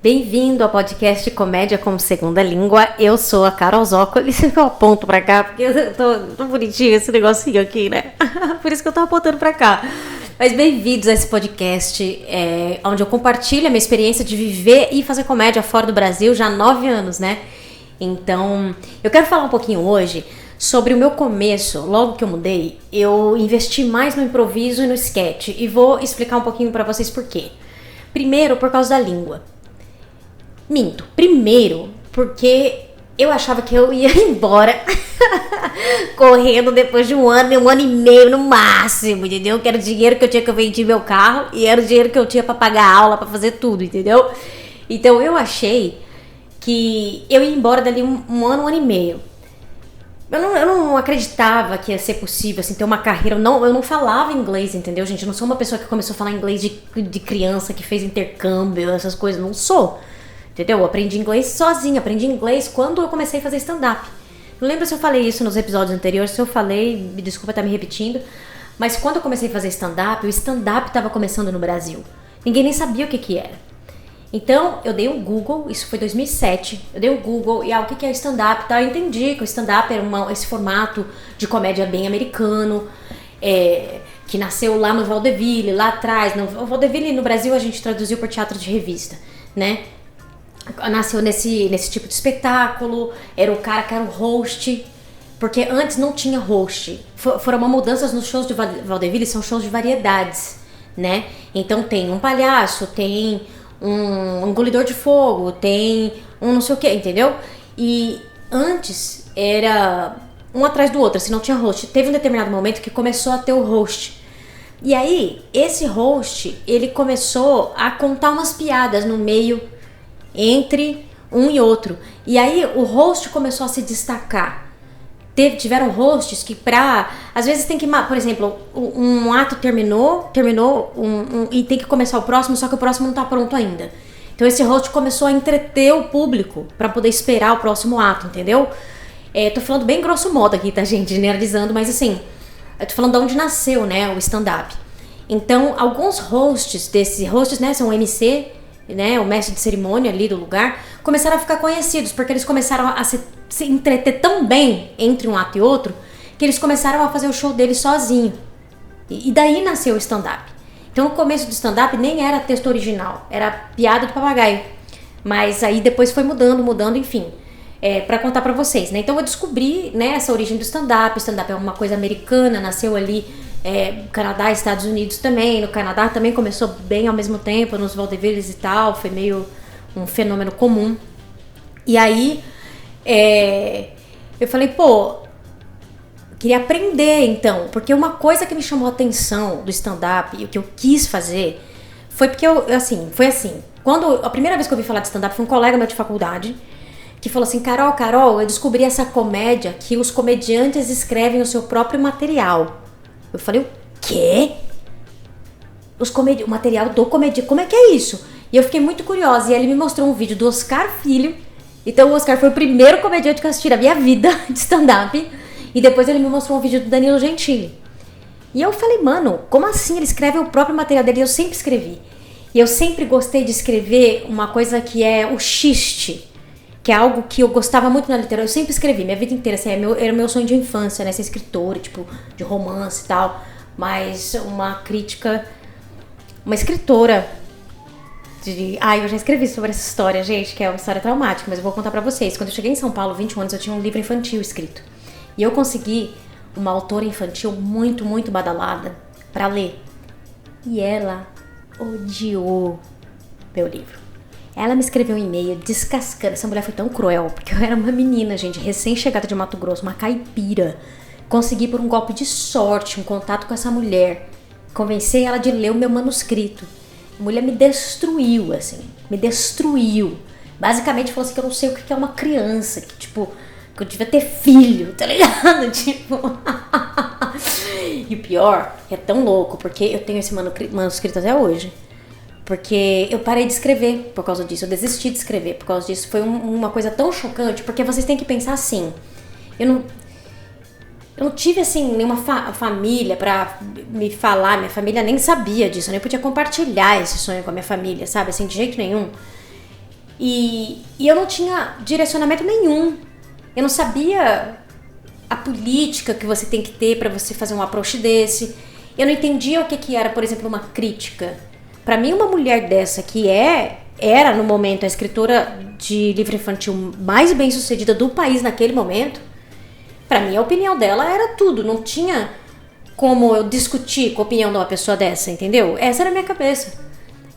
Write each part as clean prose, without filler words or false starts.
Bem-vindo ao podcast Comédia como Segunda Língua. Eu sou a Carol Zócoli. Eu aponto pra cá porque eu tô bonitinho esse negocinho aqui, né? Por isso que eu tô apontando pra cá. Mas bem-vindos a esse podcast onde eu compartilho a minha experiência de viver e fazer comédia fora do Brasil já há 9 anos, né? Então, eu quero falar um pouquinho hoje sobre o meu começo. Logo que eu mudei, eu investi mais no improviso e no sketch. E vou explicar um pouquinho pra vocês por quê. Primeiro, por causa da língua. Minto. Primeiro, porque eu achava que eu ia embora correndo depois de um ano e meio no máximo, entendeu? Que era o dinheiro que eu tinha que eu vendi meu carro e era o dinheiro que eu tinha pra pagar aula, pra fazer tudo, entendeu? Então eu achei que eu ia embora dali um ano e meio. Eu não acreditava que ia ser possível, assim, ter uma carreira. Eu não falava inglês, entendeu, gente? Eu não sou uma pessoa que começou a falar inglês de criança, que fez intercâmbio, essas coisas. Não sou. Entendeu? Eu aprendi inglês sozinha, aprendi inglês quando eu comecei a fazer stand-up. Não lembro se eu falei isso nos episódios anteriores, se eu falei, me desculpa estar me repetindo, mas quando eu comecei a fazer stand-up, o stand-up estava começando no Brasil. Ninguém nem sabia o que era. Então, eu dei um Google, isso foi 2007, eu dei um Google e o que é stand-up, tá? Eu entendi que o stand-up era esse formato de comédia bem americano, que nasceu lá no Vaudeville, lá atrás. O Vaudeville no Brasil a gente traduziu por teatro de revista, né? Nasceu nesse tipo de espetáculo, era o cara que era o host, porque antes não tinha host. Foram uma mudanças nos shows de Vaudeville, são shows de variedades, né? Então tem um palhaço, tem um engolidor de fogo, tem um não sei o que, entendeu? E antes era um atrás do outro, assim, não tinha host. Teve um determinado momento que começou a ter o host. E aí, esse host, ele começou a contar umas piadas no meio entre um e outro. E aí o host começou a se destacar. Tiveram hosts que às vezes tem que, por exemplo, um ato terminou e tem que começar o próximo, só que o próximo não tá pronto ainda. Então esse host começou a entreter o público pra poder esperar o próximo ato, entendeu? Tô falando bem grosso modo aqui, tá, gente? Generalizando, mas assim, eu tô falando de onde nasceu, né, o stand-up. Então, alguns hosts, né, são o MC, né, o mestre de cerimônia ali do lugar, começaram a ficar conhecidos, porque eles começaram a se entreter tão bem entre um ato e outro, que eles começaram a fazer o show deles sozinho. E daí nasceu o stand-up. Então no começo do stand-up nem era texto original, era piada do papagaio. Mas aí depois foi mudando, enfim, pra contar pra vocês, né? Então eu descobri, né, essa origem do stand-up. O stand-up é uma coisa americana, nasceu ali Canadá, Estados Unidos também. No Canadá também começou bem ao mesmo tempo, nos vaudevilles e tal, foi meio um fenômeno comum. E aí eu falei, queria aprender então, porque uma coisa que me chamou a atenção do stand-up e o que eu quis fazer foi porque foi assim, quando a primeira vez que eu ouvi falar de stand-up foi um colega meu de faculdade que falou assim, Carol, eu descobri essa comédia que os comediantes escrevem o seu próprio material. Eu falei, o quê? O material do comediante, como é que é isso? E eu fiquei muito curiosa, e ele me mostrou um vídeo do Oscar Filho. Então o Oscar foi o primeiro comediante que eu assisti na minha vida de stand-up. E depois ele me mostrou um vídeo do Danilo Gentili. E eu falei, mano, como assim? Ele escreve o próprio material dele? Eu sempre escrevi. E eu sempre gostei de escrever uma coisa que é o xiste, que é algo que eu gostava muito na literatura. Eu sempre escrevi, minha vida inteira, assim, era o meu sonho de infância, né? Ser escritora, tipo, de romance e tal. Mas uma escritora eu já escrevi sobre essa história, gente, que é uma história traumática, mas eu vou contar pra vocês. Quando eu cheguei em São Paulo, 21 anos, eu tinha um livro infantil escrito. E eu consegui uma autora infantil muito, muito badalada pra ler. E ela odiou meu livro. Ela me escreveu um e-mail descascando. Essa mulher foi tão cruel, porque eu era uma menina, gente, recém-chegada de Mato Grosso, uma caipira. Consegui, por um golpe de sorte, um contato com essa mulher. Convenci ela de ler o meu manuscrito. A mulher me destruiu, assim. Me destruiu. Basicamente falou assim que eu não sei o que é uma criança. Que, tipo, que eu devia ter filho, tá ligado? Tipo... E o pior, é tão louco, porque eu tenho esse manuscrito até hoje. Porque eu parei de escrever por causa disso. Eu desisti de escrever por causa disso. Foi uma coisa tão chocante, porque vocês têm que pensar assim. Eu não tive, assim, nenhuma família pra me falar. Minha família nem sabia disso. Eu nem podia compartilhar esse sonho com a minha família, sabe? Assim, de jeito nenhum. E eu não tinha direcionamento nenhum. Eu não sabia a política que você tem que ter para você fazer um approach desse. Eu não entendia o que era, por exemplo, uma crítica. Para mim, uma mulher dessa que era no momento a escritora de livro infantil mais bem sucedida do país naquele momento, para mim a opinião dela era tudo. Não tinha como eu discutir com a opinião de uma pessoa dessa, entendeu? Essa era a minha cabeça.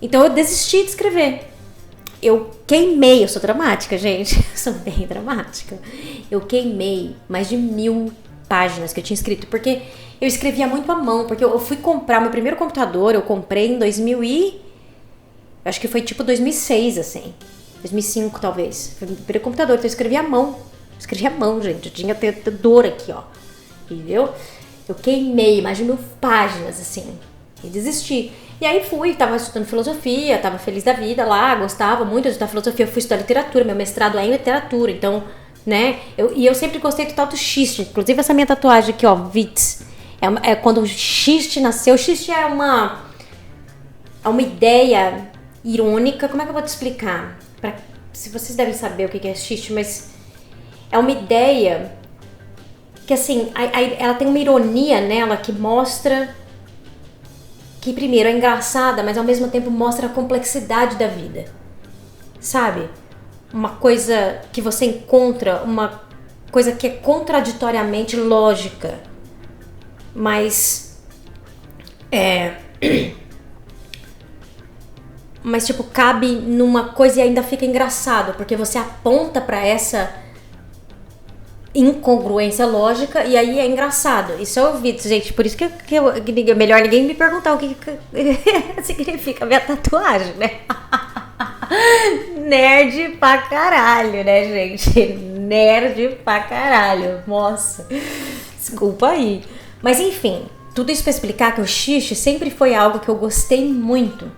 Então eu desisti de escrever. Eu queimei, eu sou dramática, gente, eu sou bem dramática. Eu queimei mais de 1000 páginas que eu tinha escrito, porque eu escrevia muito à mão, porque eu fui comprar meu primeiro computador, eu comprei em 2000 e... acho que foi tipo 2006, assim, 2005 talvez, foi o primeiro computador, então eu escrevia à mão, gente, eu tinha dor aqui, ó, entendeu? Eu queimei mais de 1000 páginas, assim, e desisti. E aí tava estudando filosofia, tava feliz da vida lá, gostava muito de estudar filosofia, eu fui estudar literatura, meu mestrado é em literatura, então, né, eu sempre gostei do tal do xiste, inclusive essa minha tatuagem aqui, ó, Witz, é quando o xiste nasceu. O xiste é uma ideia irônica, como é que eu vou te explicar? Se vocês devem saber o que é xiste, mas é uma ideia que, assim, ela tem uma ironia nela que mostra que, primeiro, é engraçada, mas ao mesmo tempo mostra a complexidade da vida, sabe? Uma coisa que você encontra, uma coisa que é contraditoriamente lógica, mas mas tipo, cabe numa coisa e ainda fica engraçado, porque você aponta pra essa incongruência lógica e aí é engraçado. Isso eu ouvi, gente, por isso que é melhor ninguém me perguntar o que significa minha tatuagem, né? Nerd pra caralho, né, gente? Nerd pra caralho, nossa, desculpa aí. Mas enfim, tudo isso pra explicar que o xiste sempre foi algo que eu gostei muito.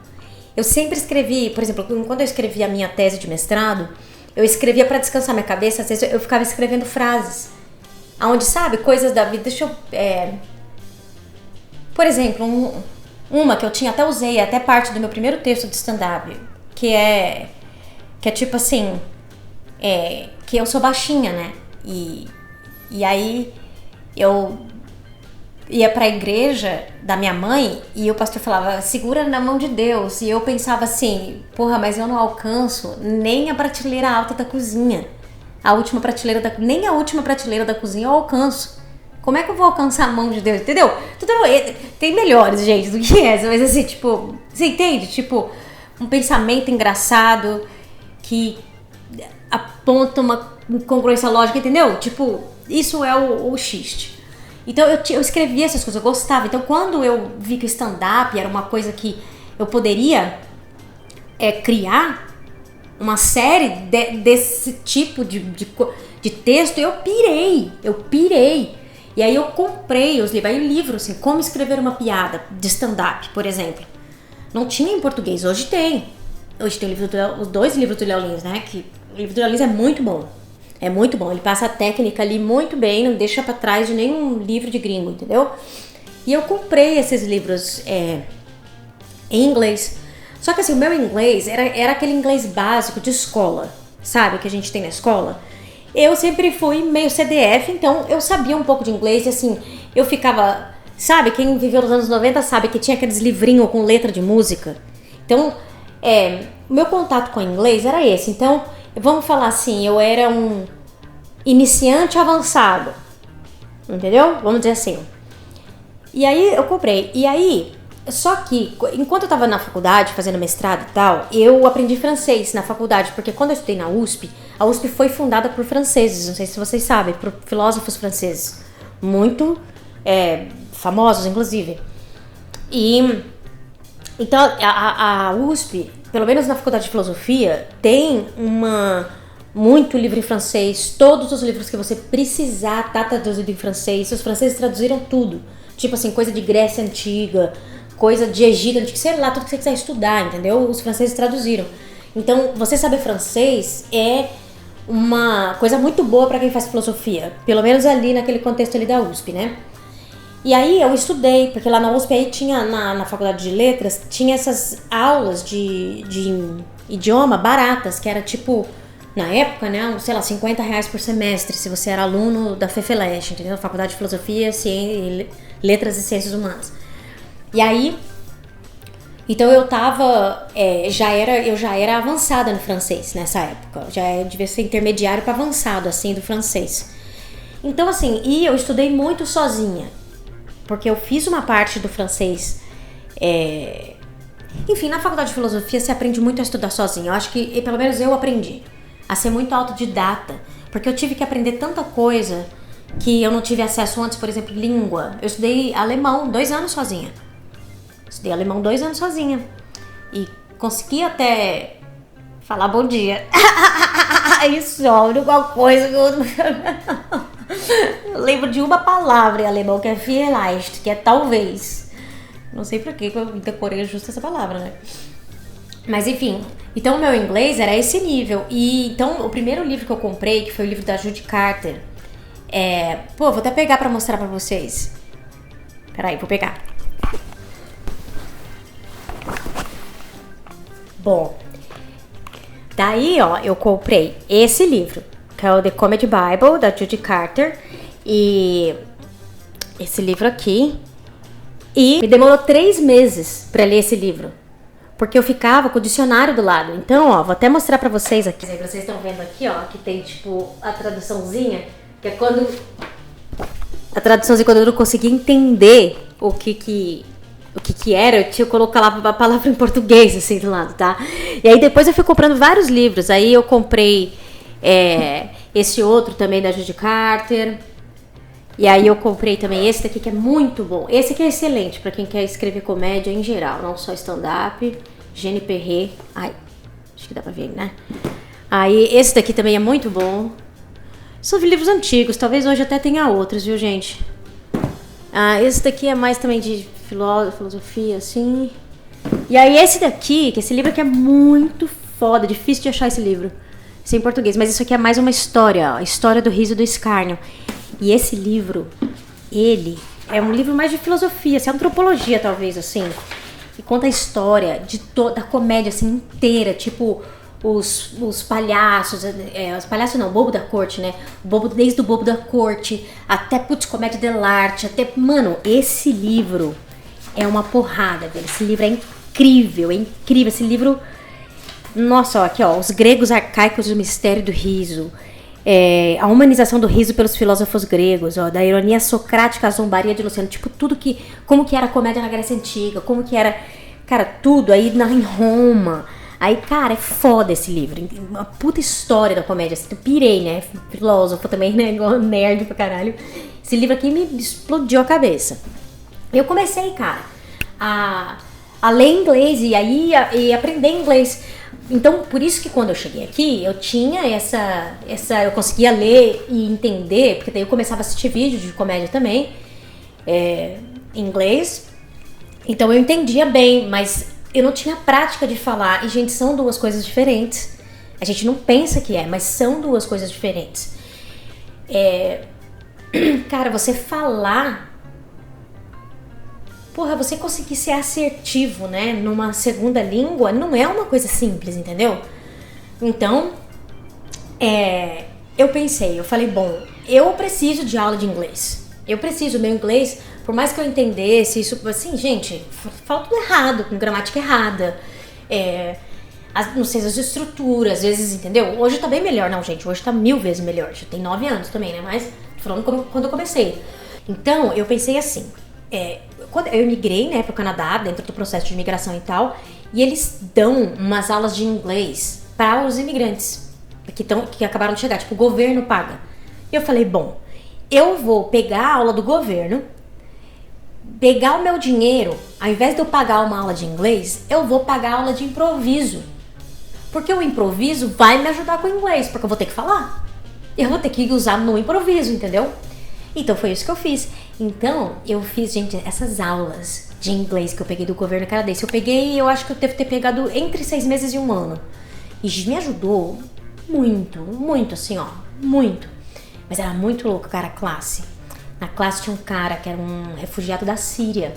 Eu sempre escrevi, por exemplo, quando eu escrevi a minha tese de mestrado, eu escrevia pra descansar minha cabeça, às vezes eu ficava escrevendo frases. Onde, sabe, coisas da vida, por exemplo, uma que eu tinha, até usei, até parte do meu primeiro texto de stand-up, que é tipo assim, que eu sou baixinha, né? E aí eu ia pra igreja da minha mãe e o pastor falava, segura na mão de Deus. E eu pensava assim, porra, mas eu não alcanço nem a prateleira alta da cozinha. Nem a última prateleira da cozinha eu alcanço. Como é que eu vou alcançar a mão de Deus? Entendeu? Tem melhores, gente, do que essa. Mas assim, tipo, você entende? Tipo, um pensamento engraçado que aponta uma incongruência lógica, entendeu? Tipo, isso é o xiste. Então eu escrevia essas coisas, eu gostava. Então quando eu vi que o stand-up era uma coisa que eu poderia criar uma série desse tipo de texto, eu pirei. E aí eu comprei os livros. Aí o livro, assim, como escrever uma piada de stand-up, por exemplo. Não tinha em português, hoje tem. Hoje tem os 2 livros do Léo Lins, né? Que o livro do Léo Lins é muito bom. É muito bom, ele passa a técnica ali muito bem, não deixa pra trás de nenhum livro de gringo, entendeu? E eu comprei esses livros em inglês. Só que assim, o meu inglês era aquele inglês básico de escola, sabe? Que a gente tem na escola. Eu sempre fui meio CDF, então eu sabia um pouco de inglês e assim, eu ficava... Sabe, quem viveu nos anos 90 sabe que tinha aqueles livrinhos com letra de música. Então, o meu contato com o inglês era esse. Então, vamos falar assim, eu era um iniciante avançado, entendeu? Vamos dizer assim. E aí eu comprei. E aí, só que enquanto eu tava na faculdade, fazendo mestrado e tal, eu aprendi francês na faculdade, porque quando eu estudei na USP, a USP foi fundada por franceses, não sei se vocês sabem, por filósofos franceses, muito famosos, inclusive. E então a USP, pelo menos na faculdade de filosofia, tem muito livro em francês. Todos os livros que você precisar tá traduzido em francês. Os franceses traduziram tudo, tipo assim, coisa de Grécia Antiga, coisa de Egito Antigo, sei lá, tudo que você quiser estudar, entendeu? Os franceses traduziram. Então, você saber francês é uma coisa muito boa pra quem faz filosofia, pelo menos ali naquele contexto ali da USP, né? E aí eu estudei, porque lá na USP aí tinha, na faculdade de letras, tinha essas aulas de idioma baratas, que era tipo, na época, né, sei lá, R$50 por semestre, se você era aluno da FEFELESH, entendeu? Faculdade de Filosofia, Letras e Ciências Humanas. E aí, então eu tava, eu já era avançada no francês nessa época, devia ser intermediário para avançado, assim, do francês. Então, assim, e eu estudei muito sozinha, porque eu fiz uma parte do francês, enfim, na faculdade de filosofia você aprende muito a estudar sozinha. Eu acho que, pelo menos eu aprendi a ser muito autodidata, porque eu tive que aprender tanta coisa que eu não tive acesso antes, por exemplo, língua. Eu estudei alemão 2 anos sozinha. Estudei alemão 2 anos sozinha. E consegui até falar bom dia. Isso, alguma coisa que eu lembro de uma palavra em alemão, que é vielleicht, que é talvez. Não sei por que eu decorei justo essa palavra, né? Mas enfim, então o meu inglês era esse nível. E então o primeiro livro que eu comprei, que foi o livro da Judy Carter, vou até pegar pra mostrar pra vocês. Peraí, vou pegar. Bom, daí ó, eu comprei esse livro, que é o The Comedy Bible, da Judy Carter. E esse livro aqui. E me demorou 3 meses pra ler esse livro, porque eu ficava com o dicionário do lado. Então, ó, vou até mostrar pra vocês aqui. Vocês estão vendo aqui, ó, que tem tipo a traduçãozinha, que é quando eu não conseguia entender o que era, eu tinha que colocar lá a palavra em português, assim, do lado, tá? E aí depois eu fui comprando vários livros. Aí eu comprei esse outro também da Judy Carter. E aí eu comprei também esse daqui, que é muito bom. Esse aqui é excelente pra quem quer escrever comédia em geral, não só stand-up. Jenny Perret. Ai, acho que dá pra ver, né? Aí esse daqui também é muito bom. São livros antigos, talvez hoje até tenha outros, viu, gente? Esse daqui é mais também de filosofia, assim. E aí esse daqui, que esse livro aqui é muito foda, difícil de achar esse livro. Isso é em português, mas isso aqui é mais uma história, ó, a história do riso e do escárnio. E esse livro, ele é um livro mais de filosofia, assim, antropologia talvez, assim. E conta a história de da comédia, assim, inteira. Tipo, os palhaços, os palhaços não, o bobo da corte, né? Desde o bobo da corte até, comédia dell'arte, até... Mano, esse livro é uma porrada, velho. Esse livro é incrível, Esse livro... Nossa, ó, aqui, ó, os gregos arcaicos e o mistério do riso. A humanização do riso pelos filósofos gregos, ó, da ironia socrática à zombaria de Luciano, tipo, como que era a comédia na Grécia Antiga, como que era, cara, tudo aí em Roma. Aí, cara, é foda esse livro, uma puta história da comédia, assim, eu pirei, né, filósofo também, né, igual nerd pra caralho. Esse livro aqui me explodiu a cabeça. Eu comecei, cara, a ler inglês e aprender inglês. Então, por isso que quando eu cheguei aqui, eu tinha eu conseguia ler e entender, porque daí eu começava a assistir vídeos de comédia também, em inglês. Então eu entendia bem, mas eu não tinha prática de falar. E, gente, são 2 coisas diferentes. A gente não pensa que mas são 2 coisas diferentes. Cara, você falar... Porra, você conseguir ser assertivo, né, numa segunda língua, não é uma coisa simples, entendeu? Então, eu falei, bom, eu preciso de aula de inglês. Meu inglês, por mais que eu entendesse isso, assim, gente, falo tudo errado, com gramática errada. Não sei, as estruturas, às vezes, entendeu? Hoje tá bem melhor, não, gente, hoje tá 1000 vezes melhor. Já tem 9 anos também, né, mas tô falando quando eu comecei. Então, eu pensei assim... Quando eu migrei, né, pro Canadá, dentro do processo de imigração e tal, e eles dão umas aulas de inglês para os imigrantes que acabaram de chegar, tipo, o governo paga. E eu falei, bom, eu vou pegar a aula do governo, pegar o meu dinheiro, ao invés de eu pagar uma aula de inglês, eu vou pagar a aula de improviso. Porque o improviso vai me ajudar com o inglês, porque eu vou ter que falar. Eu vou ter que usar no improviso, entendeu? Então foi isso que eu fiz. Então eu fiz, gente, essas aulas de inglês que eu peguei do governo canadense. Eu acho que eu devo ter pegado entre 6 meses e 1 ano. E me ajudou muito, muito assim, ó, muito. Mas era muito louco, cara, a classe. Na classe tinha um cara que era um refugiado da Síria.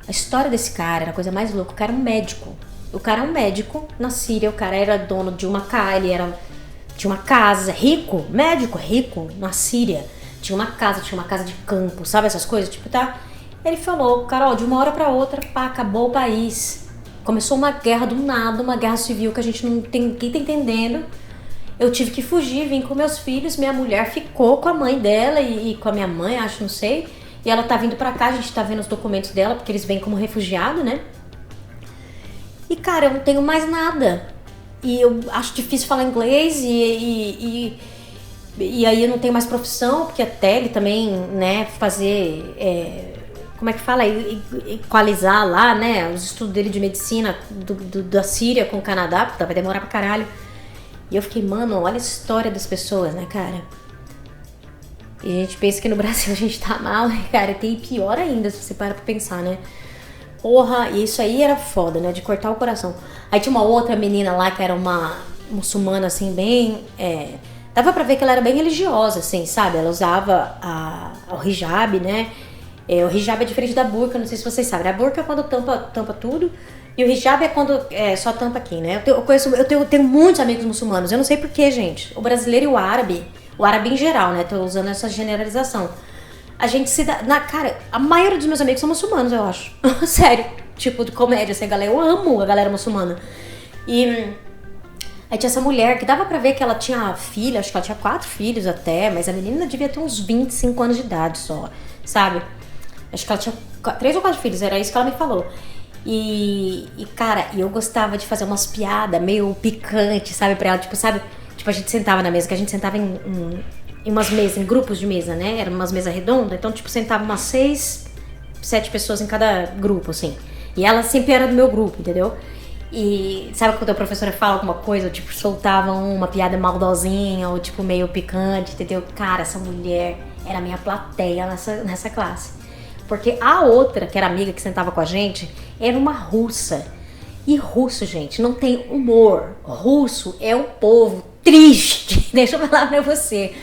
A história desse cara era a coisa mais louca. O cara era um médico. O cara é um médico na Síria, o cara era dono de uma casa, ele era de uma casa, rico, médico rico na Síria. Tinha uma casa de campo, sabe essas coisas? Tipo, tá? Ele falou, Carol, de uma hora pra outra, pá, acabou o país. Começou uma guerra do nada, uma guerra civil que a gente não tem, ninguém tá entendendo. Eu tive que fugir, vim com meus filhos, minha mulher ficou com a mãe dela e com a minha mãe, acho, não sei. E ela tá vindo pra cá, a gente tá vendo os documentos dela, porque eles vêm como refugiado, né? E, cara, eu não tenho mais nada. E eu acho difícil falar inglês e aí eu não tenho mais profissão, porque até ele também, né, fazer... como é que fala? Equalizar lá, né, os estudos dele de medicina da Síria com o Canadá, porque vai demorar pra caralho. E eu fiquei, mano, olha a história das pessoas, né, cara? E a gente pensa que no Brasil a gente tá mal, né, cara? Tem pior ainda, se você para pra pensar, né? Porra, e isso aí era foda, né? De cortar o coração. Aí tinha uma outra menina lá que era uma muçulmana, assim, bem... dava pra ver que ela era bem religiosa, assim, sabe? Ela usava o hijab, né? O hijab é diferente da burca, não sei se vocês sabem. A burca é quando tampa tudo. E o hijab é quando só tampa aqui, né? Eu tenho muitos amigos muçulmanos. Eu não sei porquê, gente. O brasileiro e o árabe em geral, né? Tô usando essa generalização. A gente se dá... Cara, a maioria dos meus amigos são muçulmanos, eu acho. Sério. Tipo, de comédia, assim, galera. Eu amo a galera muçulmana. E aí tinha essa mulher que dava pra ver que ela tinha filha, acho que ela tinha 4 filhos até, mas a menina devia ter uns 25 anos de idade só, sabe? Acho que ela tinha 3 ou 4 filhos, era isso que ela me falou. E cara, eu gostava de fazer umas piadas meio picantes, sabe, pra ela, tipo, sabe? Tipo, a gente sentava na mesa, que a gente sentava em umas mesas, em grupos de mesa, né? Eram umas mesas redondas, então, tipo, sentava umas 6, 7 pessoas em cada grupo, assim. E ela sempre era do meu grupo, entendeu? E sabe quando a professora fala alguma coisa, ou, tipo, soltava uma piada maldosinha, ou, tipo, meio picante, entendeu? Cara, essa mulher era a minha plateia nessa classe. Porque a outra, que era amiga que sentava com a gente, era uma russa. E russo, gente, não tem humor. Russo é um povo triste. Deixa eu falar pra você.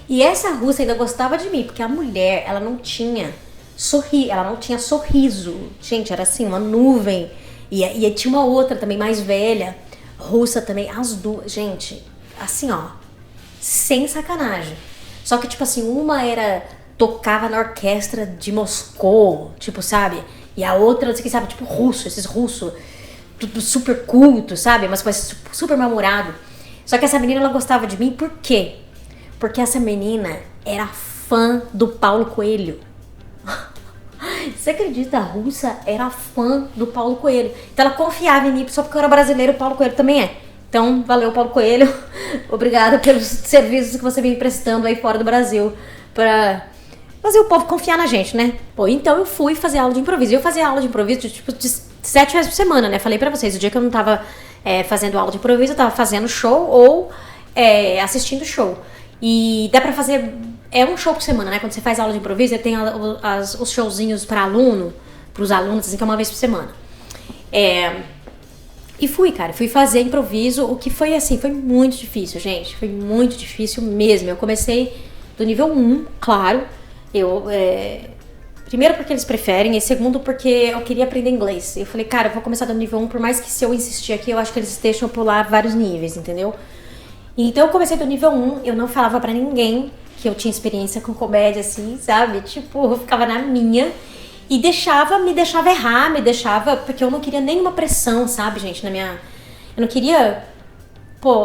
E essa russa ainda gostava de mim, porque a mulher, ela não tinha sorriso. Gente, era assim, uma nuvem. E tinha uma outra também, mais velha, russa também. As duas, gente, assim, ó, sem sacanagem. Só que, tipo assim, uma tocava na orquestra de Moscou, tipo, sabe? E a outra, não sei o que, sabe? Tipo, esses russos, tudo super culto, sabe? Mas super mal-humorado. Só que essa menina, ela gostava de mim, por quê? Porque essa menina era fã do Paulo Coelho. Você acredita? A russa era fã do Paulo Coelho. Então ela confiava em mim, só porque eu era brasileiro, o Paulo Coelho também é. Então, valeu, Paulo Coelho. Obrigada pelos serviços que você vem prestando aí fora do Brasil pra fazer o povo confiar na gente, né? Pô, então eu fui fazer aula de improviso. E eu fazia aula de improviso, tipo, de 7 vezes por semana, né? Falei pra vocês, o dia que eu não tava fazendo aula de improviso, eu tava fazendo show ou assistindo show. E dá pra fazer... um show por semana, né? Quando você faz aula de improviso, tem os showzinhos pra pros alunos, assim, que é uma vez por semana. E fui fazer improviso, o que foi assim, foi muito difícil, gente. Foi muito difícil mesmo. Eu comecei do nível 1, claro. Primeiro porque eles preferem, e segundo porque eu queria aprender inglês. Eu falei, cara, eu vou começar do nível 1, por mais que se eu insistir aqui, eu acho que eles deixam pular vários níveis, entendeu? Então eu comecei do nível 1, eu não falava pra ninguém que eu tinha experiência com comédia, assim, sabe? Tipo, eu ficava na minha e me deixava errar, porque eu não queria nenhuma pressão, sabe, gente, eu não queria,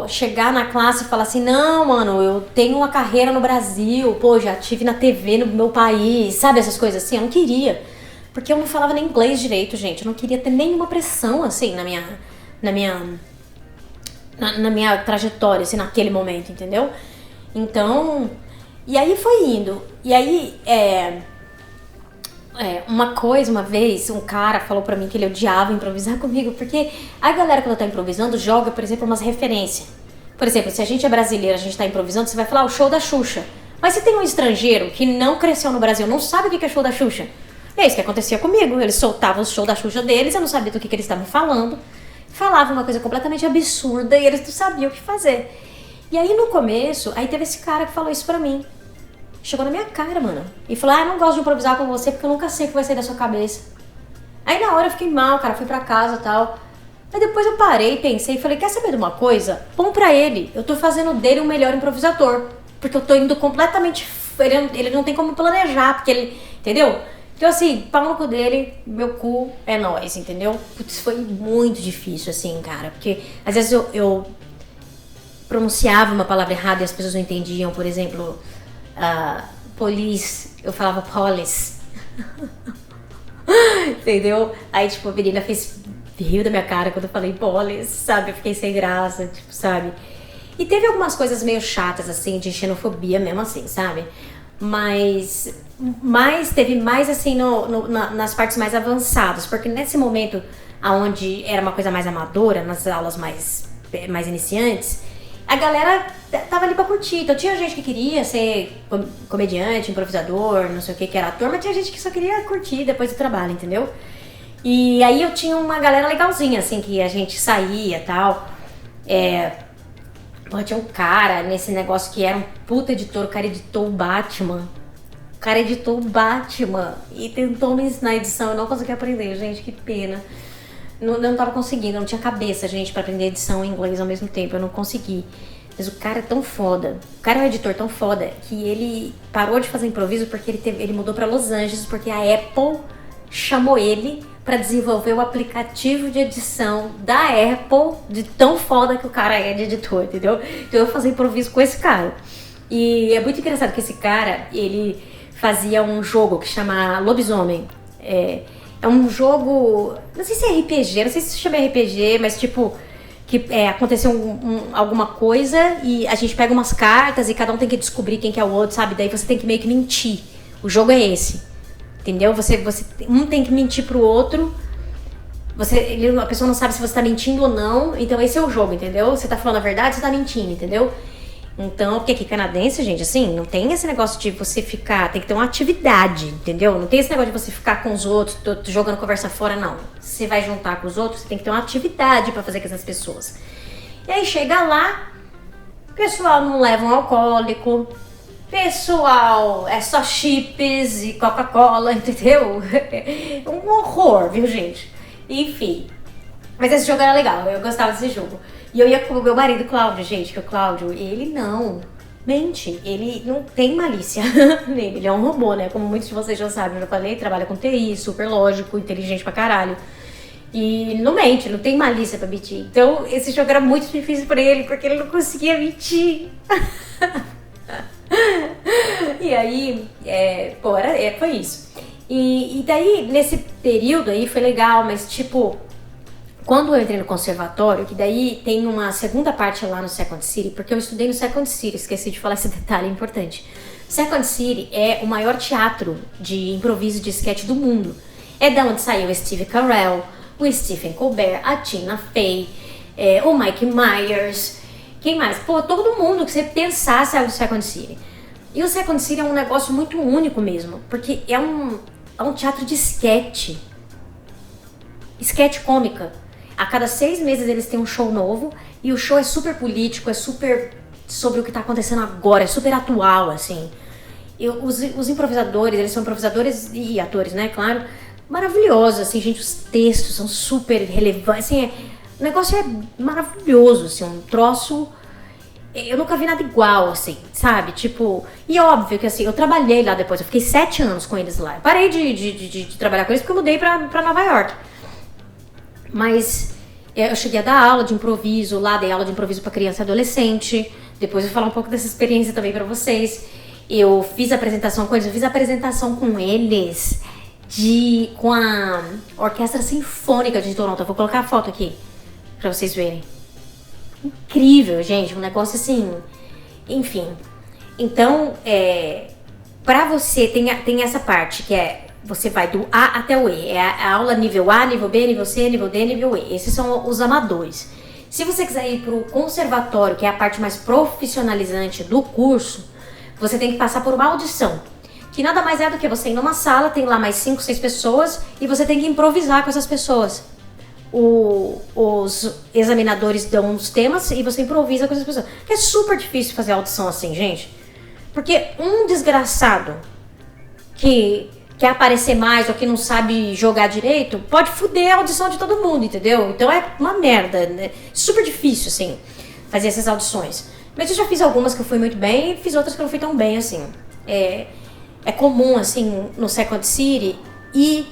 chegar na classe e falar assim, não, mano, eu tenho uma carreira no Brasil, já tive na TV no meu país, sabe, essas coisas assim, eu não queria, porque eu não falava nem inglês direito, gente, eu não queria ter nenhuma pressão, assim, na minha trajetória, assim, naquele momento, entendeu? Então, e aí foi indo. E aí, uma vez, um cara falou pra mim que ele odiava improvisar comigo, porque a galera, quando tá improvisando, joga, por exemplo, umas referências. Por exemplo, se a gente é brasileiro, a gente tá improvisando, você vai falar o show da Xuxa. Mas se tem um estrangeiro que não cresceu no Brasil, não sabe o que é show da Xuxa. É isso que acontecia comigo. Eles soltavam o show da Xuxa deles, eu não sabia do que eles estavam falando. Falava uma coisa completamente absurda e eles não sabiam o que fazer. E aí no começo, aí teve esse cara que falou isso pra mim. Chegou na minha cara, mano. E falou, eu não gosto de improvisar com você porque eu nunca sei o que vai sair da sua cabeça. Aí na hora eu fiquei mal, cara, fui pra casa e tal. Aí depois eu parei, pensei e falei, quer saber de uma coisa? Bom pra ele, eu tô fazendo dele um melhor improvisador. Porque eu tô indo completamente... Ele não tem como planejar, porque ele... Entendeu? Então assim, pau no cu dele, meu cu é nóis, entendeu? Putz, foi muito difícil, assim, cara. Porque às vezes eu pronunciava uma palavra errada e as pessoas não entendiam. Por exemplo, police, eu falava police. Entendeu? Aí tipo, a menina riu da minha cara quando eu falei police, sabe? Eu fiquei sem graça, tipo, sabe? E teve algumas coisas meio chatas, assim, de xenofobia mesmo assim, sabe? Mas teve mais assim nas partes mais avançadas, porque nesse momento onde era uma coisa mais amadora, nas aulas mais iniciantes, a galera tava ali pra curtir. Então tinha gente que queria ser comediante, improvisador, não sei o que era ator, mas tinha gente que só queria curtir depois do trabalho, entendeu? E aí eu tinha uma galera legalzinha, assim, que a gente saía e tal. Tinha um cara nesse negócio que era um puta editor, o cara editou o Batman. O cara editou o Batman e tentou me ensinar a edição. Eu não consegui aprender, gente, que pena. Não tava conseguindo, não tinha cabeça, gente, pra aprender edição em inglês ao mesmo tempo. Eu não consegui. Mas o cara é tão foda. O cara é um editor tão foda que ele parou de fazer improviso porque ele mudou pra Los Angeles, porque a Apple chamou ele pra desenvolver o aplicativo de edição da Apple, de tão foda que o cara é de editor, entendeu? Então eu fazia improviso com esse cara. E é muito engraçado que esse cara, ele fazia um jogo que chama Lobisomem. É um jogo, não sei se é RPG, não sei se chama RPG, mas tipo, que aconteceu alguma coisa e a gente pega umas cartas e cada um tem que descobrir quem que é o outro, sabe? Daí você tem que meio que mentir. O jogo é esse. Entendeu? Um tem que mentir pro outro. A pessoa não sabe se você tá mentindo ou não. Então esse é o jogo, entendeu? Você tá falando a verdade, você tá mentindo, entendeu? Então, porque aqui canadense, gente, assim, não tem esse negócio de você ficar... Tem que ter uma atividade, entendeu? Não tem esse negócio de você ficar com os outros, jogando conversa fora, não. Você vai juntar com os outros, você tem que ter uma atividade pra fazer com essas pessoas. E aí chega lá, o pessoal não leva um alcoólico... Pessoal, é só chips e Coca-Cola, entendeu? Um horror, viu, gente? Enfim. Mas esse jogo era legal, eu gostava desse jogo. E eu ia com o meu marido, Cláudio, gente, que o Cláudio, ele não mente, ele não tem malícia nele, ele é um robô, né? Como muitos de vocês já sabem, eu já falei, trabalha com TI, super lógico, inteligente pra caralho. E ele não mente, não tem malícia pra mentir. Então, esse jogo era muito difícil pra ele, porque ele não conseguia mentir. E aí, foi isso. E daí, nesse período aí, foi legal, mas tipo, quando eu entrei no conservatório, que daí tem uma segunda parte lá no Second City, porque eu estudei no Second City, esqueci de falar esse detalhe importante. Second City é o maior teatro de improviso de sketch do mundo. É da onde saiu o Steve Carell, o Stephen Colbert, a Tina Fey, o Mike Myers... Quem mais? Pô, todo mundo que você pensar saiu do Second City. E o Second City é um negócio muito único mesmo, porque é um teatro de sketch. Sketch cômica. A cada 6 meses eles têm um show novo, e o show é super político, é super sobre o que tá acontecendo agora, é super atual, assim. E os improvisadores, eles são improvisadores e atores, né, claro, maravilhosos, assim, gente, os textos são super relevantes, assim, o negócio é maravilhoso, assim, um troço... Eu nunca vi nada igual, assim, sabe? Tipo... E óbvio que, assim, eu trabalhei lá depois. Eu fiquei 7 anos com eles lá. Eu parei de trabalhar com eles porque eu mudei pra Nova York. Mas eu cheguei a dar aula de improviso lá. Dei aula de improviso pra criança e adolescente. Depois eu vou falar um pouco dessa experiência também pra vocês. Eu fiz apresentação com eles. Eu fiz apresentação com eles com a Orquestra Sinfônica de Toronto. Eu vou colocar a foto aqui pra vocês verem. Incrível, gente, um negócio assim, enfim. Então, pra você, tem essa parte que você vai do A até o E. É a aula nível A, nível B, nível C, nível D, nível E. Esses são os amadores. Se você quiser ir pro conservatório, que é a parte mais profissionalizante do curso, você tem que passar por uma audição. Que nada mais é do que você ir numa sala, tem lá mais 5, 6 pessoas, e você tem que improvisar com essas pessoas. Os examinadores dão os temas e você improvisa com essas pessoas. É super difícil fazer audição assim, gente. Porque um desgraçado que quer aparecer mais ou que não sabe jogar direito, pode fuder a audição de todo mundo, entendeu? Então é uma merda, né? Super difícil, assim, fazer essas audições. Mas eu já fiz algumas que eu fui muito bem e fiz outras que eu não fui tão bem, assim. É comum, assim, no Second City e...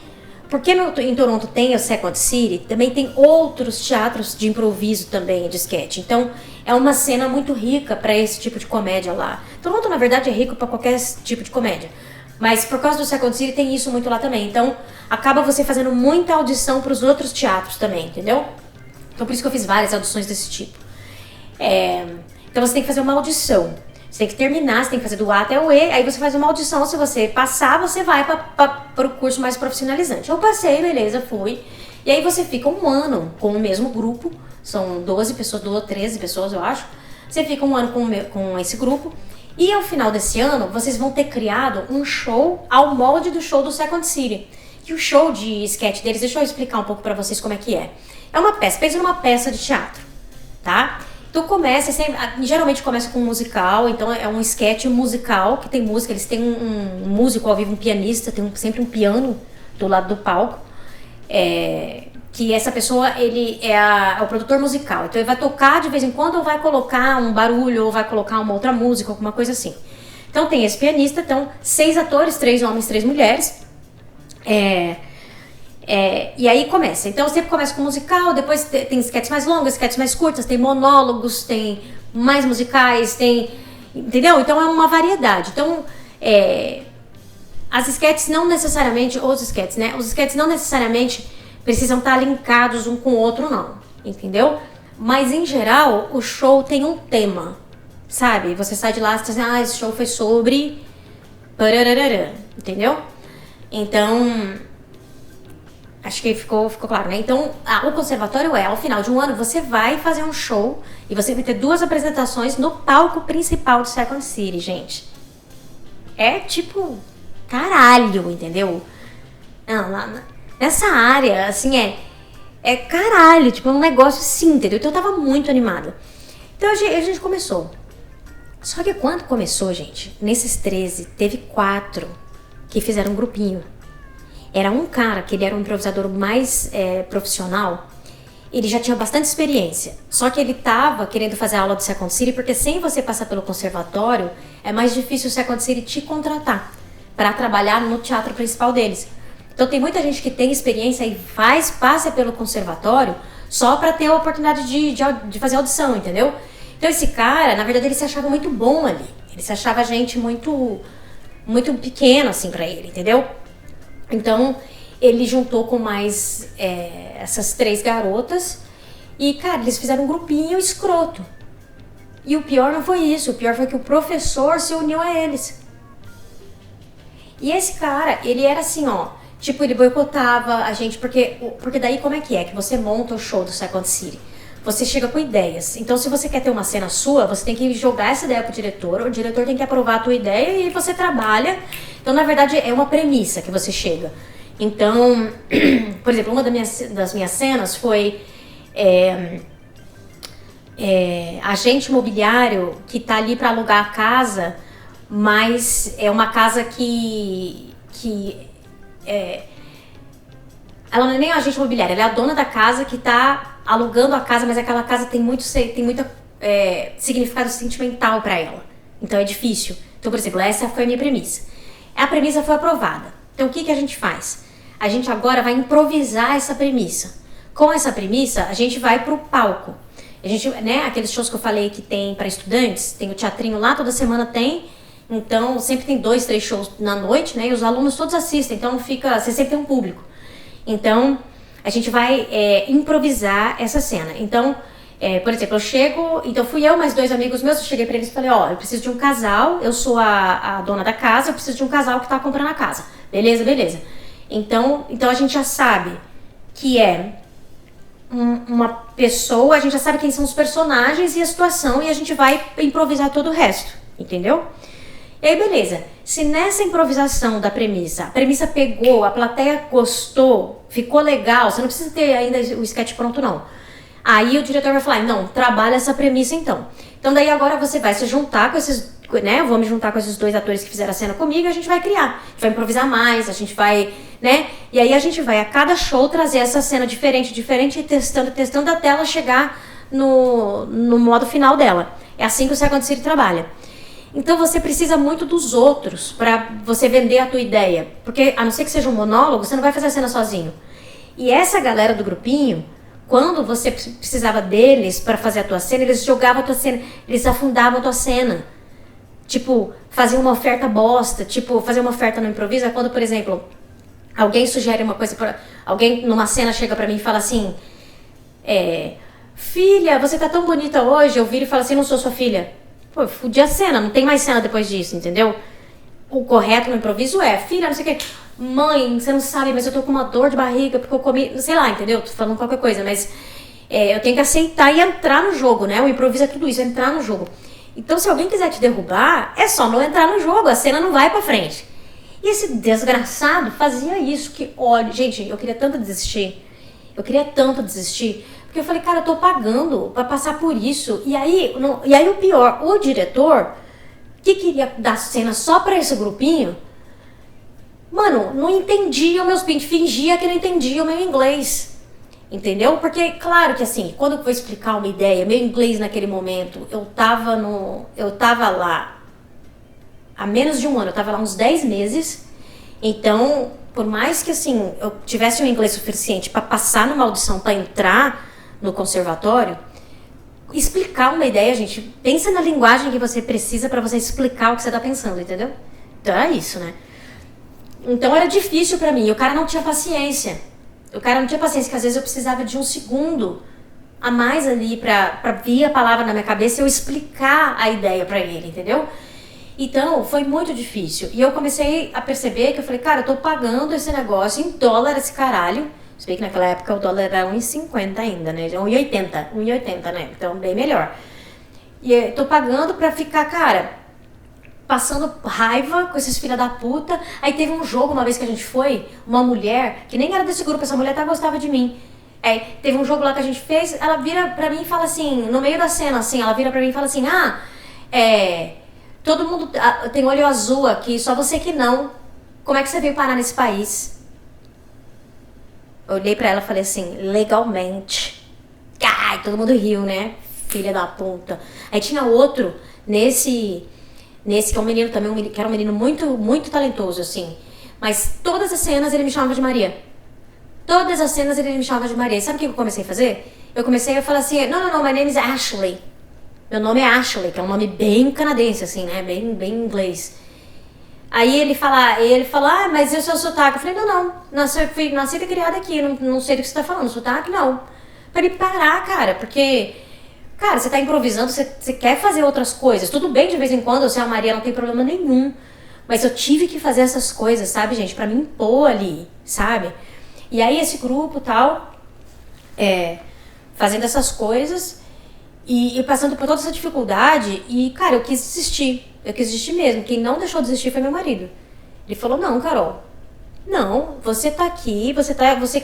Porque em Toronto tem o Second City, também tem outros teatros de improviso também, de sketch. Então, é uma cena muito rica para esse tipo de comédia lá. Toronto, na verdade, é rico para qualquer tipo de comédia. Mas por causa do Second City tem isso muito lá também. Então, acaba você fazendo muita audição para os outros teatros também, entendeu? Então, por isso que eu fiz várias audições desse tipo. Então, você tem que fazer uma audição. Você tem que terminar, você tem que fazer do A até o E, aí você faz uma audição, se você passar, você vai para o curso mais profissionalizante. Eu passei, beleza, fui. E aí você fica um ano com o mesmo grupo, são 12 pessoas, 13 pessoas, eu acho. Você fica um ano com esse grupo, e ao final desse ano, vocês vão ter criado um show ao molde do show do Second City. E o show de sketch deles, deixa eu explicar um pouco pra vocês como é que é. É uma peça, pensa numa peça de teatro, tá? Então geralmente começa com um musical, então é um sketch musical que tem música, eles têm um músico ao vivo, um pianista, tem sempre um piano do lado do palco, que essa pessoa, ele é o produtor musical, então ele vai tocar de vez em quando ou vai colocar um barulho ou vai colocar uma outra música, alguma coisa assim. Então tem esse pianista, então 6 atores, 3 homens, 3 mulheres, e aí começa. Então sempre começa com musical, depois tem sketches mais longas, sketches mais curtas, tem monólogos, tem mais musicais, tem... Entendeu? Então é uma variedade. Então, as sketches não necessariamente... Os sketches não necessariamente precisam estar linkados um com o outro, não. Entendeu? Mas, em geral, o show tem um tema. Sabe? Você sai de lá e está dizendo, esse show foi sobre... Entendeu? Então... Acho que ficou claro, né? Então, o conservatório ao final de um ano, você vai fazer um show e você vai ter 2 apresentações no palco principal do Second City, gente. É tipo, caralho, entendeu? Não, nessa área, assim, é caralho, tipo, é um negócio assim, entendeu? Então eu tava muito animada. Então a gente começou. Só que quando começou, gente, nesses 13, teve 4 que fizeram um grupinho. Era um cara, que ele era um improvisador mais profissional, ele já tinha bastante experiência. Só que ele tava querendo fazer aula do Second City, porque sem você passar pelo conservatório, é mais difícil o Second City te contratar para trabalhar no teatro principal deles. Então tem muita gente que tem experiência e passa pelo conservatório só para ter a oportunidade de fazer audição, entendeu? Então esse cara, na verdade, ele se achava muito bom ali. Ele se achava gente muito, muito pequeno, assim, pra ele, entendeu? Então, ele juntou com mais essas 3 garotas e, cara, eles fizeram um grupinho escroto. E o pior não foi isso, o pior foi que o professor se uniu a eles. E esse cara, ele era assim, ó, tipo, ele boicotava a gente, porque daí como é que você monta o show do Second City? Você chega com ideias. Então, se você quer ter uma cena sua, você tem que jogar essa ideia pro diretor, o diretor tem que aprovar a tua ideia e você trabalha. Então, na verdade, é uma premissa que você chega. Então, por exemplo, uma das minhas cenas foi agente imobiliário que tá ali para alugar a casa, mas é uma casa que ela não é nem agente imobiliário, ela é a dona da casa que tá alugando a casa, mas aquela casa tem muito significado sentimental para ela. Então é difícil. Então, por exemplo, essa foi a minha premissa. A premissa foi aprovada. Então o que a gente faz? A gente agora vai improvisar essa premissa. Com essa premissa, a gente vai pro palco. A gente, né, aqueles shows que eu falei que tem para estudantes, tem o teatrinho lá, toda semana tem. Então, sempre tem 2, 3 shows na noite, né? E os alunos todos assistem, então você sempre tem um público. Então, a gente vai improvisar essa cena. Então, por exemplo, então fui eu mais 2 amigos meus, eu cheguei pra eles e falei, eu preciso de um casal, eu sou a dona da casa, eu preciso de um casal que tá comprando a casa. Beleza. Então a gente já sabe que uma pessoa, a gente já sabe quem são os personagens e a situação, e a gente vai improvisar todo o resto, entendeu? E aí, beleza. Se nessa improvisação da premissa, a premissa pegou, a plateia gostou, ficou legal, você não precisa ter ainda o sketch pronto, não. Aí o diretor vai falar, não, trabalha essa premissa então. Então daí agora você vai se juntar com esses, né, eu vou me juntar com esses 2 atores que fizeram a cena comigo e a gente vai criar. A gente vai improvisar mais, a gente vai, né, e aí a gente vai a cada show trazer essa cena diferente, e testando até ela chegar no modo final dela. É assim que o Second City trabalha. Então você precisa muito dos outros para você vender a tua ideia. Porque a não ser que seja um monólogo, você não vai fazer a cena sozinho. E essa galera do grupinho, quando você precisava deles para fazer a tua cena, eles jogavam a tua cena, eles afundavam a tua cena. Tipo, faziam uma oferta bosta, tipo, fazer uma oferta no improviso é quando, por exemplo, alguém sugere uma coisa, alguém numa cena chega pra mim e fala assim, filha, você tá tão bonita hoje, eu viro e falo assim, não sou sua filha. Pô, eu fudi a cena, não tem mais cena depois disso, entendeu? O correto no improviso é, filha, não sei o que, mãe, você não sabe, mas eu tô com uma dor de barriga porque eu comi, sei lá, entendeu? Tô falando qualquer coisa, mas eu tenho que aceitar e entrar no jogo, né? O improviso é tudo isso, é entrar no jogo. Então, se alguém quiser te derrubar, é só não entrar no jogo, a cena não vai pra frente. E esse desgraçado fazia isso, que olha, gente, eu queria tanto desistir, porque eu falei, cara, eu tô pagando pra passar por isso. E aí o pior, o diretor, que queria dar cena só pra esse grupinho, mano, não entendia o meu speech, fingia que não entendia o meu inglês. Entendeu? Porque, claro que assim, quando eu vou explicar uma ideia, meu inglês naquele momento, eu tava lá há menos de um ano, eu tava lá uns 10 meses, então, por mais que assim, eu tivesse um inglês suficiente pra passar numa audição, pra entrar no conservatório, explicar uma ideia, gente, pensa na linguagem que você precisa pra você explicar o que você tá pensando, entendeu? Então era isso, né? Então era difícil pra mim, o cara não tinha paciência. O cara não tinha paciência, que às vezes eu precisava de um segundo a mais ali pra vir a palavra na minha cabeça e eu explicar a ideia pra ele, entendeu? Então, foi muito difícil. E eu comecei a perceber que eu falei, cara, eu tô pagando esse negócio em dólar, esse caralho. Se bem que naquela época o dólar era 1,50 ainda, né? 1,80, né? Então, bem melhor. E eu tô pagando pra ficar, cara, passando raiva com esses filha da puta. Aí teve um jogo uma vez que a gente foi, uma mulher, que nem era desse grupo, essa mulher até gostava de mim. Aí teve um jogo lá que a gente fez, ela vira pra mim e fala assim, no meio da cena, assim, ela vira pra mim e fala assim, todo mundo tem olho azul aqui, só você que não. Como é que você veio parar nesse país? Eu olhei pra ela e falei assim, legalmente. Ai, todo mundo riu, né? Filha da puta. Aí tinha outro, nesse que é um menino também, que era um menino muito, muito talentoso, assim. Mas todas as cenas ele me chamava de Maria. Todas as cenas ele me chamava de Maria. E sabe o que eu comecei a fazer? Eu comecei a falar assim, não, my name is Ashley. Meu nome é Ashley, que é um nome bem canadense, assim, né? Bem inglês. Aí ele fala, mas e o seu sotaque? Eu falei, não, nasci e criada aqui, não sei do que você tá falando, sotaque não. Pra ele parar, cara, porque, cara, você tá improvisando, você quer fazer outras coisas. Tudo bem de vez em quando, eu ser a Maria, não tem problema nenhum. Mas eu tive que fazer essas coisas, sabe, gente? Pra me impor ali, sabe? E aí esse grupo tal, fazendo essas coisas e passando por toda essa dificuldade. E, cara, eu quis desistir. Eu quis desistir mesmo. Quem não deixou desistir foi meu marido. Ele falou, não, Carol. Não, você tá aqui,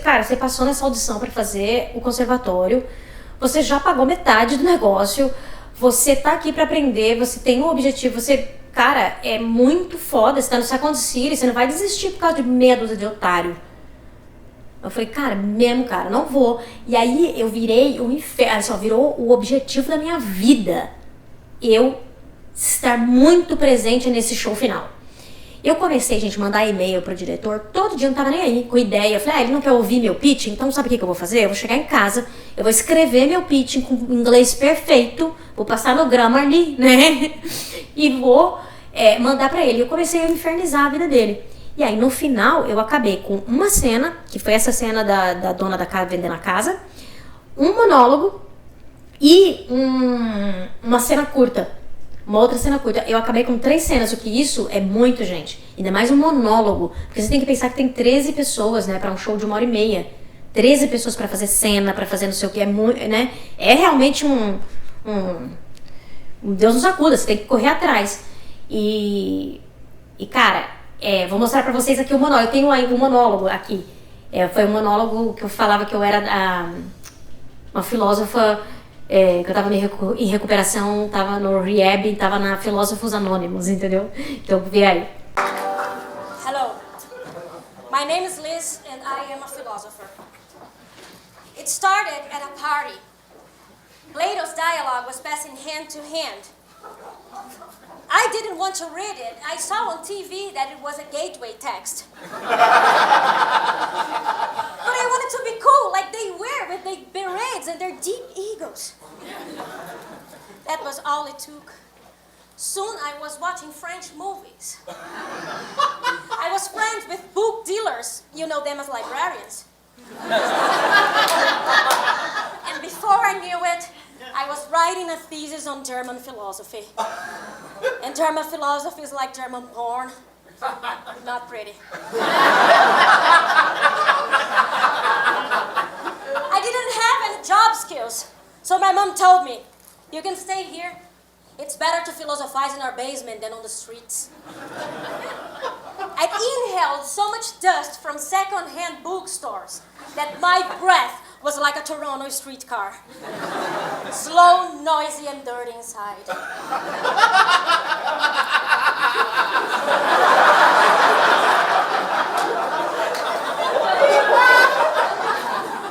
cara, você passou nessa audição pra fazer o conservatório. Você já pagou metade do negócio. Você tá aqui pra aprender, você tem um objetivo, cara, é muito foda, você tá no Second City, você não vai desistir por causa de meia dúzia de otário. Eu falei, cara, não vou. E aí eu virei o inferno, só virou o objetivo da minha vida. Eu estar muito presente nesse show final. Eu comecei, gente, a mandar e-mail pro diretor, todo dia eu não tava nem aí com ideia. Eu falei, ele não quer ouvir meu pitch, então sabe o que eu vou fazer? Eu vou chegar em casa, eu vou escrever meu pitch com inglês perfeito, vou passar no Grammarly, né? E vou mandar pra ele. Eu comecei a infernizar a vida dele. E aí, no final, eu acabei com uma cena, que foi essa cena da dona da casa vendendo a casa, um monólogo e uma cena curta. Uma outra cena curta. Eu acabei com 3 cenas, o que isso é muito, gente. Ainda mais um monólogo. Porque você tem que pensar que tem 13 pessoas, né? Pra um show de 1h30. 13 pessoas pra fazer cena, pra fazer não sei o que. É muito, né? É realmente um Deus nos acuda, você tem que correr atrás. E cara, vou mostrar pra vocês aqui o monólogo. Eu tenho um monólogo aqui. Foi um monólogo que eu falava que eu era uma filósofa que eu tava em recuperação, tava no rehab, tava na Filósofos Anônimos, entendeu? Então, vê aí. Hello. My name is Liz and I am a philosopher. It started at a party. Plato's dialogue was passing hand to hand. I didn't want to read it. I saw on TV that it was a gateway text. But I wanted to be cool like they were with their berets and their deep egos. That was all it took. Soon I was watching French movies. I was friends with book dealers. You know them as librarians. And before I knew it, I was writing a thesis on German philosophy. And German philosophy is like German porn. Not pretty. I didn't have any job skills. So my mom told me, you can stay here. It's better to philosophize in our basement than on the streets. I inhaled so much dust from second-hand bookstores that my breath was like a Toronto streetcar. Slow, noisy, and dirty inside.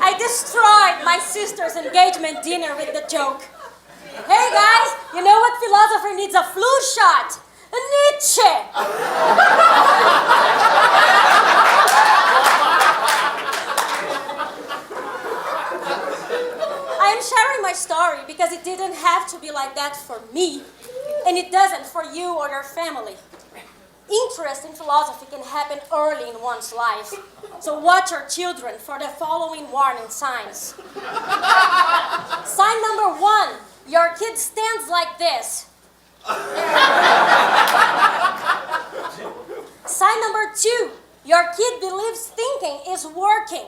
I destroyed my sister's engagement dinner with the joke. Hey guys, you know what philosopher needs a flu shot? A Nietzsche! I am sharing my story because it didn't have to be like that for me, and it doesn't for you or your family. Interest in philosophy can happen early in one's life, so watch your children for the following warning signs. Sign number 1, your kid stands like this. Sign number 2, your kid believes thinking is working.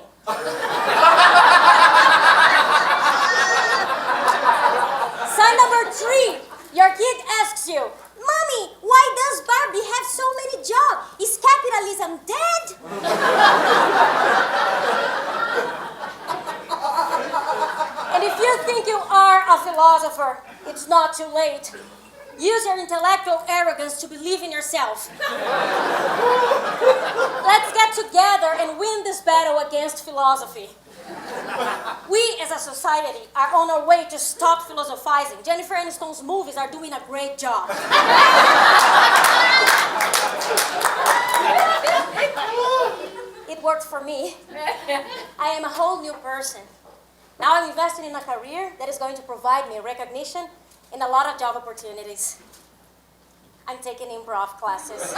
Sign number 3, your kid asks you, Mommy, why does Barbie have so many jobs? Is capitalism dead? And if you think you are a philosopher, it's not too late. Use your intellectual arrogance to believe in yourself. Let's get together and win this battle against philosophy. We as a society are on our way to stop philosophizing. Jennifer Aniston's movies are doing a great job. It worked for me. I am a whole new person. Now I'm investing in a career that is going to provide me recognition and a lot of job opportunities. I'm taking improv classes.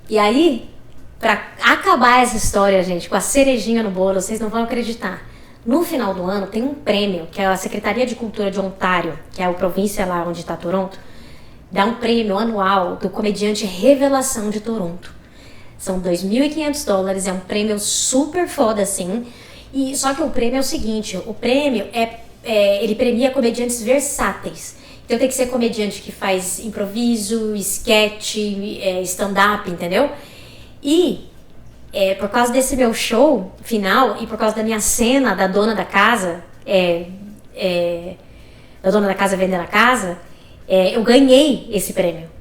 E aí, pra acabar essa história, gente, com a cerejinha no bolo, vocês não vão acreditar. No final do ano tem um prêmio, que é a Secretaria de Cultura de Ontário, que é a província lá onde está Toronto, dá um prêmio anual do comediante Revelação de Toronto. São $2.500, é um prêmio super foda, assim. E, só que o prêmio é o seguinte, o prêmio ele premia comediantes versáteis. Então tem que ser comediante que faz improviso, sketch, stand-up, entendeu? E por causa desse meu show final e por causa da minha cena da dona da casa, da dona da casa vendendo a casa, eu ganhei esse prêmio.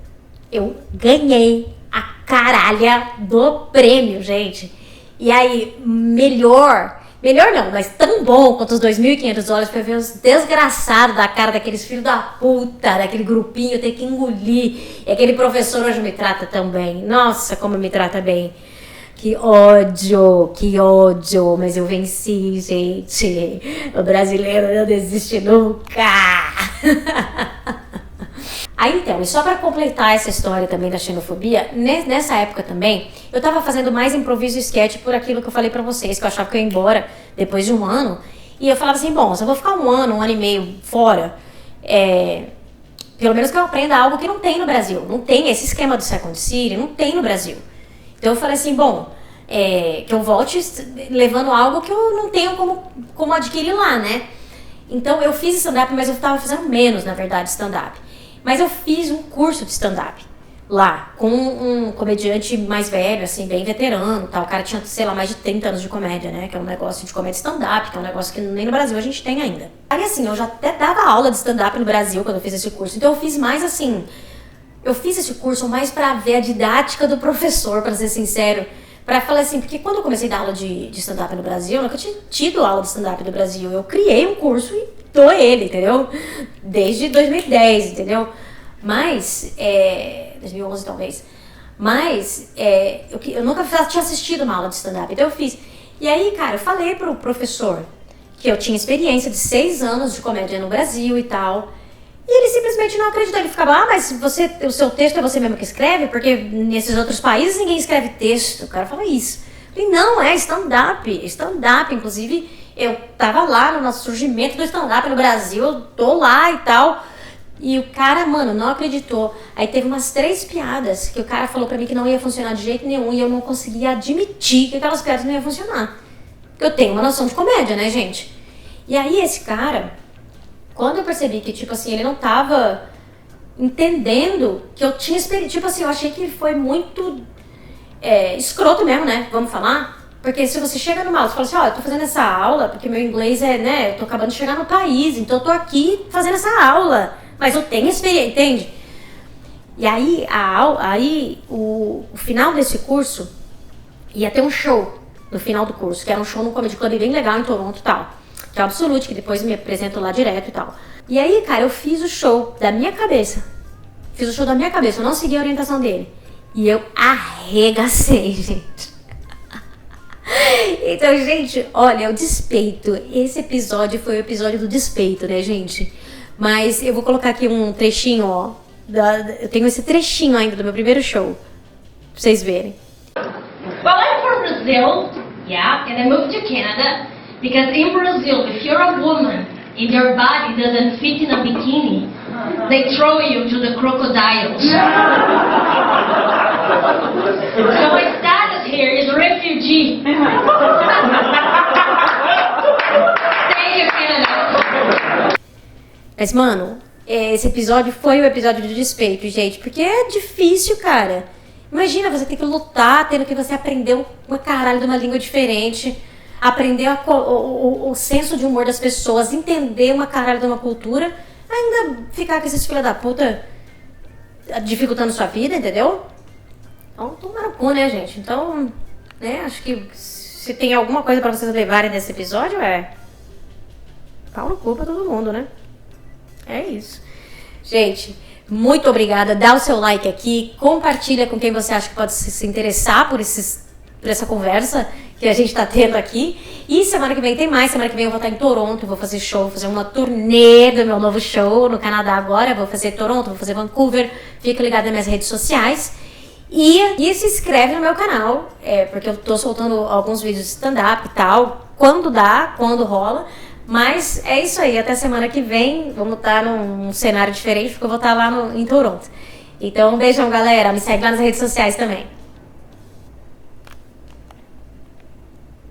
Eu ganhei a caralha do prêmio, gente. E aí, melhor não, mas tão bom quanto os $2.500 pra ver os desgraçados da cara daqueles filhos da puta, daquele grupinho, ter que engolir. E aquele professor hoje me trata tão bem. Nossa, como me trata bem. Que ódio, mas eu venci, gente. O brasileiro não desiste nunca. Aí então, e só pra completar essa história também da xenofobia, nessa época também, eu tava fazendo mais improviso e sketch por aquilo que eu falei pra vocês, que eu achava que eu ia embora depois de um ano, e eu falava assim, bom, se eu vou ficar um ano e meio fora, pelo menos que eu aprenda algo que não tem no Brasil, não tem esse esquema do Second City, não tem no Brasil. Então eu falei assim, bom, que eu volte levando algo que eu não tenho como adquirir lá, né? Então eu fiz stand-up, mas eu tava fazendo menos, na verdade, stand-up. Mas eu fiz um curso de stand-up. lá, com um comediante mais velho, assim, bem veterano, tal. O cara tinha, sei lá, mais de 30 anos de comédia, né? Que é um negócio de comédia stand-up, que é um negócio que nem no Brasil a gente tem ainda. Aí, assim, eu já até dava aula de stand-up no Brasil quando eu fiz esse curso. Então eu fiz mais, assim... Eu fiz esse curso mais pra ver a didática do professor, pra ser sincero. Pra falar assim, porque quando eu comecei a dar aula de stand-up no Brasil, eu nunca tinha tido aula de stand-up no Brasil. Eu criei um curso e dou ele, entendeu? Desde 2010, entendeu? Mas, 2011 talvez. Mas, eu nunca tinha assistido uma aula de stand-up, então eu fiz. E aí, cara, eu falei pro professor que eu tinha experiência de 6 anos de comédia no Brasil e tal. E ele simplesmente não acreditou. Ele ficava, mas o seu texto é você mesmo que escreve? Porque nesses outros países ninguém escreve texto. O cara falou isso. Eu falei, não, é stand-up. Stand-up, inclusive, eu tava lá no surgimento do stand-up no Brasil, eu tô lá e tal. E o cara, mano, não acreditou. Aí teve umas 3 piadas que o cara falou pra mim que não ia funcionar de jeito nenhum e eu não conseguia admitir que aquelas piadas não iam funcionar. Porque eu tenho uma noção de comédia, né, gente? E aí esse cara, quando eu percebi que, tipo assim, ele não tava entendendo que eu tinha experiência, tipo assim, eu achei que ele foi muito escroto mesmo, né, vamos falar? Porque se você chega numa aula, você fala assim, eu tô fazendo essa aula porque meu inglês eu tô acabando de chegar no país, então eu tô aqui fazendo essa aula. Mas eu tenho experiência, entende? E aí, o final desse curso, ia ter um show no final do curso, que era um show num comedy club bem legal em Toronto e tal. Que é o Absolute, que depois me apresento lá direto e tal. E aí, cara, eu fiz o show da minha cabeça. Eu não segui a orientação dele. E eu arregacei, gente. Então, gente, olha, o despeito. Esse episódio foi o episódio do despeito, né, gente? Mas eu vou colocar aqui um trechinho, ó. Eu tenho esse trechinho ainda do meu primeiro show. Pra vocês verem. Well, I'm from Brazil, yeah, and I moved to Canada because in Brazil, if you're a woman and your body doesn't fit in a bikini, they throw you to the crocodiles. So my status here is refugee. Thank you, Canada. Mas, mano, esse episódio foi o episódio do despeito, gente. Porque é difícil, cara. Imagina você ter que lutar, tendo que você aprender uma caralho de uma língua diferente. Aprender o senso de humor das pessoas. Entender uma caralho de uma cultura. Ainda ficar com esses filha da puta dificultando sua vida, entendeu? Então, tomar no cu, né, gente? Então, né, acho que se tem alguma coisa pra vocês levarem desse episódio, pau no cu pra todo mundo, né? É isso. Gente, muito obrigada. Dá o seu like aqui. Compartilha com quem você acha que pode se interessar por essa conversa que a gente tá tendo aqui. E semana que vem tem mais. Semana que vem eu vou estar em Toronto. Vou fazer show, vou fazer uma turnê do meu novo show no Canadá agora. Vou fazer Toronto, vou fazer Vancouver. Fica ligado nas minhas redes sociais. E se inscreve no meu canal. Porque eu tô soltando alguns vídeos de stand-up e tal. Quando dá, quando rola. Mas é isso aí, até semana que vem, vamos estar num cenário diferente, porque eu vou estar lá em Toronto. Então, um beijão, galera, me segue lá nas redes sociais também.